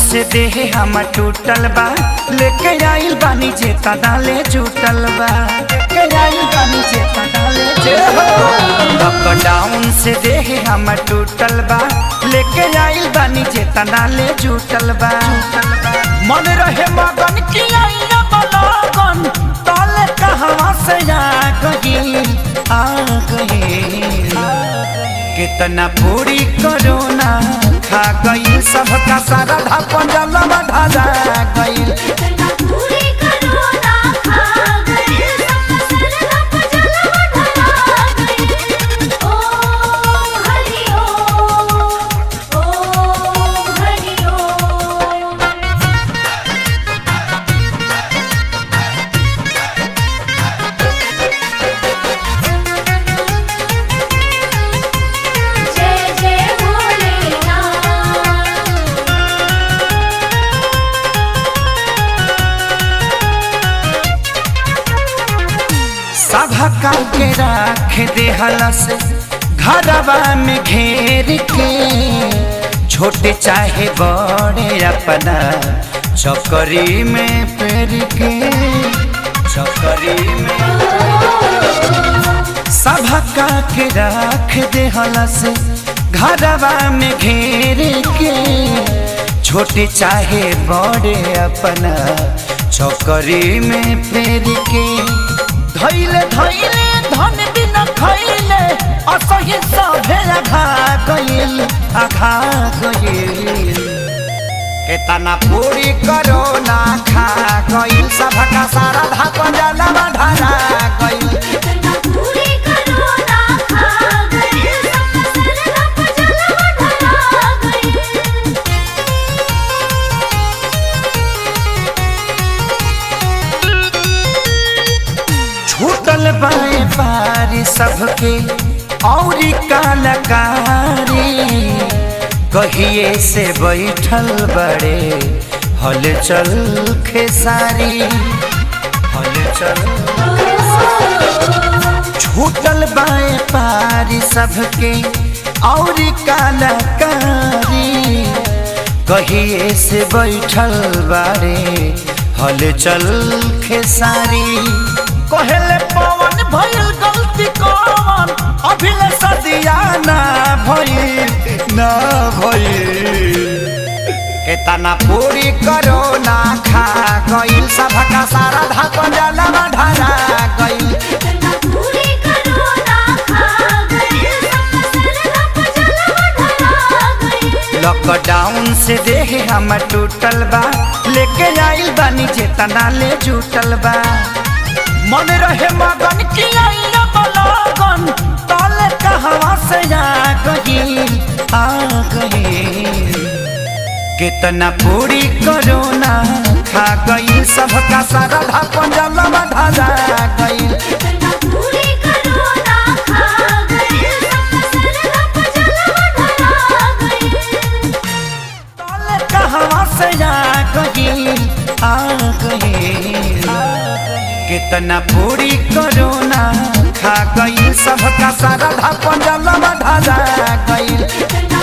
से देह हम टूटल बा, लेके आइल बानी जे तनाले जुटल बा, लेके आइल बानी जे तनाले लॉकडाउन से देह हम टूटल बा, लेके आइल बानी जे तनाले जुटल बा। मन रहे मगन की आइया बलगन, तले कहवा से आ गई कितना पूरी कोरोना खा गई, सबका सारा धापन जलवा ढाला गई। सभा के राख दे हलस घरवा में घेर के, छोटे चाहे बड़े अपना चौकरी में पेर के, चौकरी में सभा के राख दे हलस घरवा में घेर के, छोटे चाहे बड़े अपना चौकरी में पेर के। धैले धैले धन बिना खैले असही सभे आघा गइल, आघा गइल केतना पूरी कोरोना खा गइल, सबका सारा धापन जलवा ढाला गइल। छूटल बाए पारी सबके औरी कलाकारी, कहिए से बैठल बड़े हलचल खेसारी, हलचल छूटल बाए पारी सबके औरी कलाकारी, कहिए से बैठल बड़े हलचल खेसारी। कहले पवन भइल गलती कौन, अभिले सदिया ना भइल, ना भइल केतना पूरी कोरोना खा गइल, सबका सारा धापन जलवा ढाला गइल। लॉकडाउन से देह हम टूटल बा, लेके आइल बानी जे तनाले जुटल बा। मन रहे मगन की आइया बलगन, तले कहवा से आ गई कितना पूरी कोरोना खा गई, सबका सारा धापन जलवा ढाला गई। तले कहवा से आ गई कितना पूरी कोरोना खा गई, सबका सारा धापन जलवा ढाला गई।